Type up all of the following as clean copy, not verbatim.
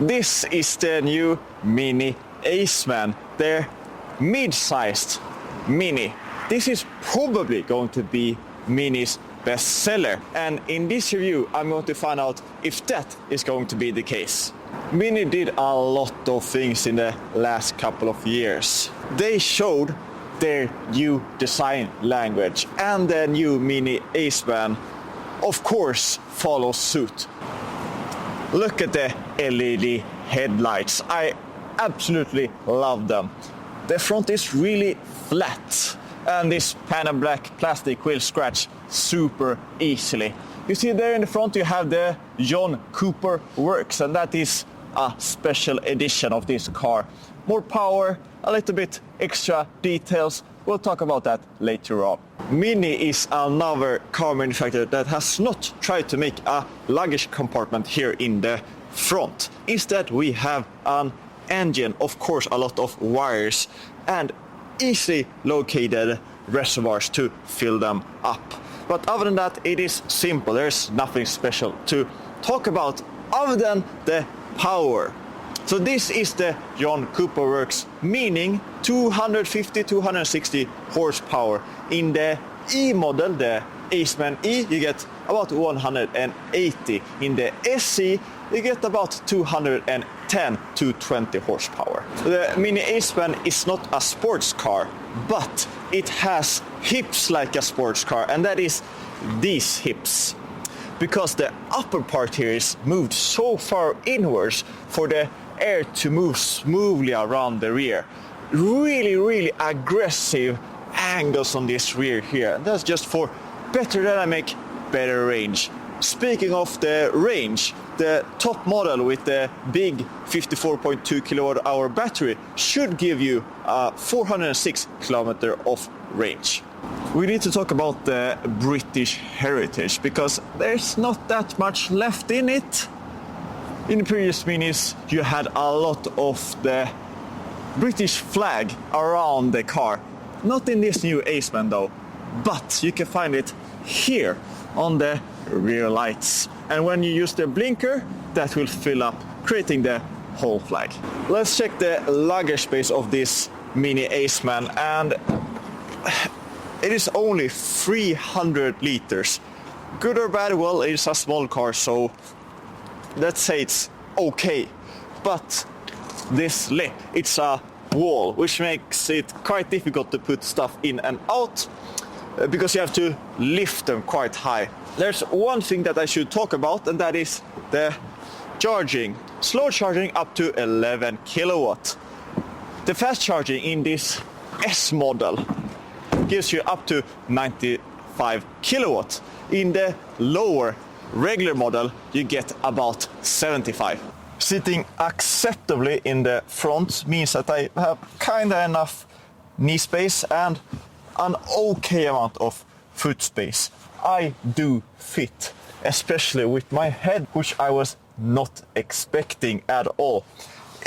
This is the new Mini Aceman, their mid-sized Mini. This is probably going to be Mini's best seller, and in this review I'm going to find out if that is going to be the case. Mini did a lot of things in the last couple of years. They showed their new design language, and the new Mini Aceman of course follows suit. Look at the LED headlights. I absolutely love them. The front is really flat, and this pan black plastic will scratch super easily. You see there in the front you have the John Cooper Works, and that is a special edition of this car. More power, a little bit extra details. We'll talk about that later on. Mini is another car manufacturer that has not tried to make a luggage compartment here in the front. Instead we have an engine, of course a lot of wires, and easily located reservoirs to fill them up. But other than that, it is simple. There's nothing special to talk about other than the power. So this is the John Cooper Works, meaning 250-260 horsepower. In the E model, the Aceman E, you get about 180. In the SE, you get about 210-220 horsepower. The Mini Aceman is not a sports car, but it has hips like a sports car, and that is these hips. Because the upper part here is moved so far inwards for the air to move smoothly around the rear. Really aggressive angles on this rear here. And that's just for better dynamic, better range. Speaking of the range, the top model with the big 54.2 kilowatt hour battery should give you 406 kilometer of range. We need to talk about the British heritage because there's not that much left in it. In the previous Minis you had a lot of the British flag around the car. Not in this new Aceman though, but you can find it here on the rear lights. And when you use the blinker, that will fill up, creating the whole flag. Let's check the luggage space of this Mini Aceman, and it is only 300 liters. Good or bad, well, it's a small car, so let's say it's okay. But this lip, it's a wall, which makes it quite difficult to put stuff in and out because you have to lift them quite high. There's one thing that I should talk about, and that is the charging. Slow charging up to 11 kilowatt. The fast charging in this S model gives you up to 95 kilowatt. In the lower regular model you get about 75. Sitting acceptably in the front means that I have kinda enough knee space and an okay amount of foot space. I do fit, especially with my head, which I was not expecting at all.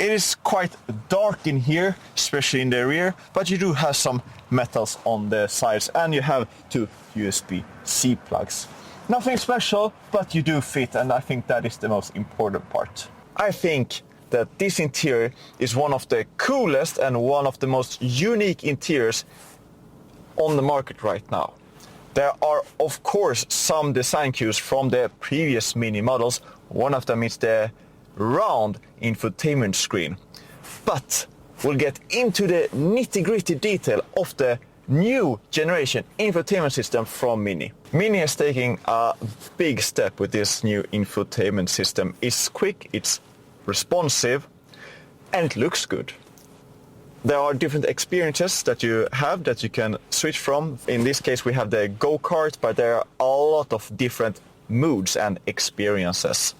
It is quite dark in here, especially in the rear, but you do have some metals on the sides, and you have two USB-C plugs. Nothing special, but you do fit, and I think that is the most important part. I think that this interior is one of the coolest and one of the most unique interiors on the market right now. There are of course some design cues from the previous Mini models. One of them is the round infotainment screen. But we'll get into the nitty-gritty detail of the new generation infotainment system from Mini. Mini is taking a big step with this new infotainment system. It's quick, it's responsive, and it looks good. There are different experiences that you have that you can switch from. In this case we have the go-kart, but there are a lot of different moods and experiences.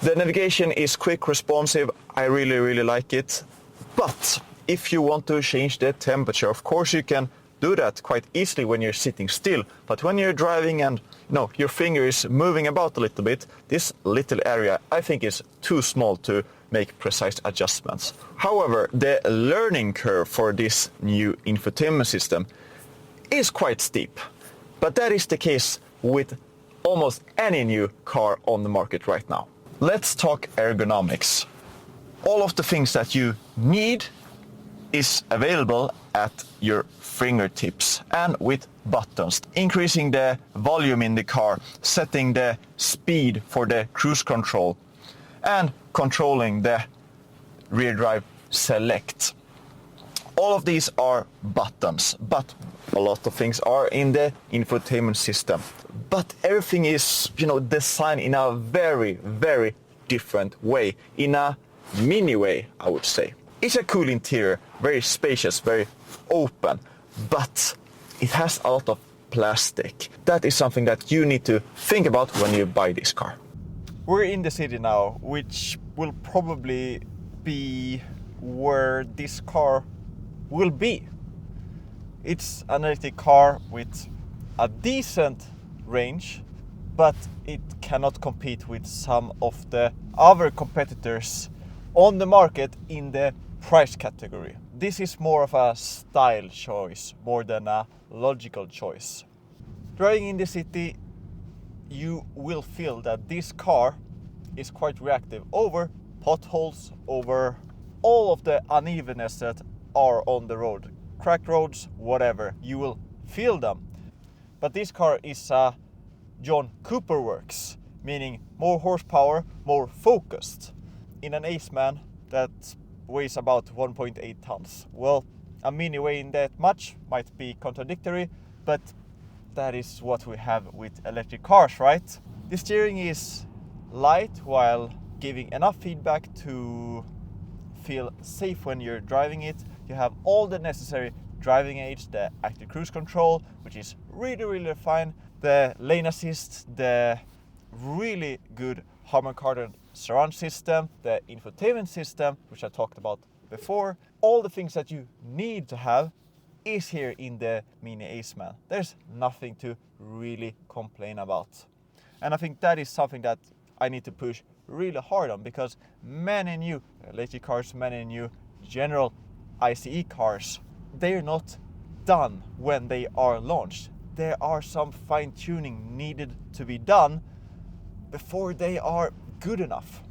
The navigation is quick, responsive. I really like it. But if you want to change the temperature, of course you can do that quite easily when you're sitting still. But when you're driving and your finger is moving about a little bit, this little area I think is too small to make precise adjustments. However, the learning curve for this new infotainment system is quite steep. But that is the case with almost any new car on the market right now. let's talk ergonomics. All of the things that you need is available at your fingertips and with buttons, increasing the volume in the car, setting the speed for the cruise control, and controlling the rear drive select. All of these are buttons, but a lot of things are in the infotainment system. But everything is, designed in a very, very different way, in a mini way, I would say. It's a cool interior, very spacious, very open, but it has a lot of plastic. That is something that you need to think about when you buy this car. We're in the city now, which will probably be where this car will be. It's an electric car with a decent range, but it cannot compete with some of the other competitors on the market in the price category. This is more of a style choice more than a logical choice. Driving in the city, you will feel that this car is quite reactive over potholes, over all of the unevenness that are on the road. Cracked roads, whatever, you will feel them. But this car is a John Cooper works, meaning more horsepower, more focused. In an Aceman that weighs about 1.8 tons. Well, a Mini weighing that much might be contradictory, but that is what we have with electric cars, right? The steering is light while giving enough feedback to feel safe when you're driving it. You have all the necessary driving aids, the active cruise control, which is really, really fine, the lane assist, the really good Harman Kardon surround system, the infotainment system, which I talked about before. All the things that you need to have is here in the Mini Aceman. There's nothing to really complain about. And I think that is something that I need to push really hard on, because many new electric cars, many new general ICE cars, they're not done when they are launched. There are some fine-tuning needed to be done before they are good enough.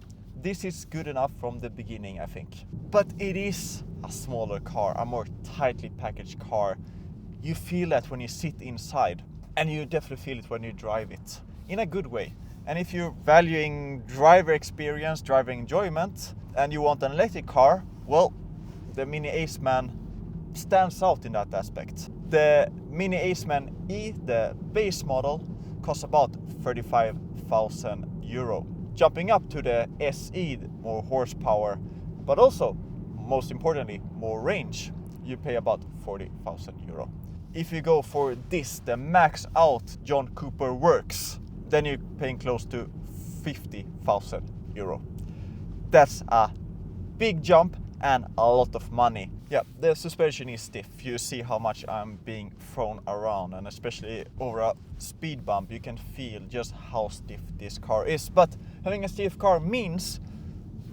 This is good enough from the beginning, I think. But it is a smaller car, a more tightly packaged car. You feel that when you sit inside, and you definitely feel it when you drive it, in a good way. And if you're valuing driver experience, driver enjoyment, and you want an electric car, well, the Mini Aceman stands out in that aspect. The Mini Aceman E, the base model, costs about 35,000 euro. Jumping up to the SE, more horsepower, but also, most importantly, more range, you pay about 40,000 euro. If you go for this, the max out John Cooper works, then you're paying close to 50,000 euro. That's a big jump and a lot of money. Yeah, the suspension is stiff. You see how much I'm being thrown around, and especially over a speed bump, you can feel just how stiff this car is. But having a stiff car means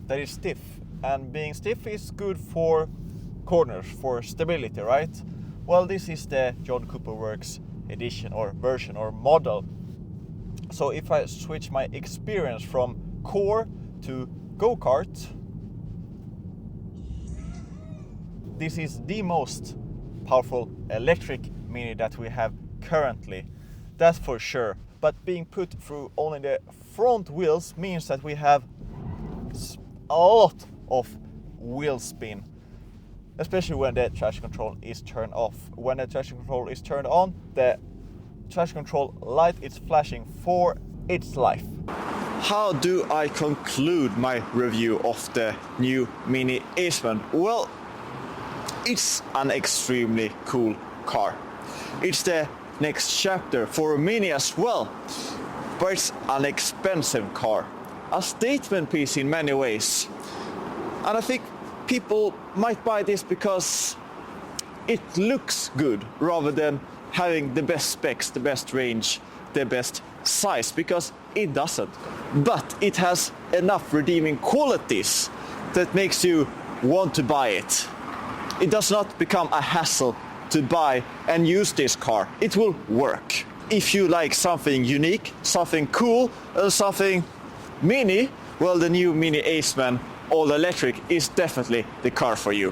that it's stiff, and being stiff is good for corners, for stability, right? Well, this is the John Cooper Works edition or version or model. So if I switch my experience from core to go-kart, this is the most powerful electric Mini that we have currently, that's for sure. But being put through only the front wheels means that we have a lot of wheel spin, especially when the traction control is turned off. When the traction control is turned on, the traction control light is flashing for its life. How do I conclude my review of the new Mini Aceman? Well, it's an extremely cool car. It's the next chapter for a Mini as well, but it's an expensive car. A statement piece in many ways. And I think people might buy this because it looks good rather than having the best specs, the best range, the best size, because it doesn't. But it has enough redeeming qualities that makes you want to buy it. It does not become a hassle to buy and use this car. It will work. If you like something unique, something cool, something mini, well, the new Mini Aceman all electric is definitely the car for you.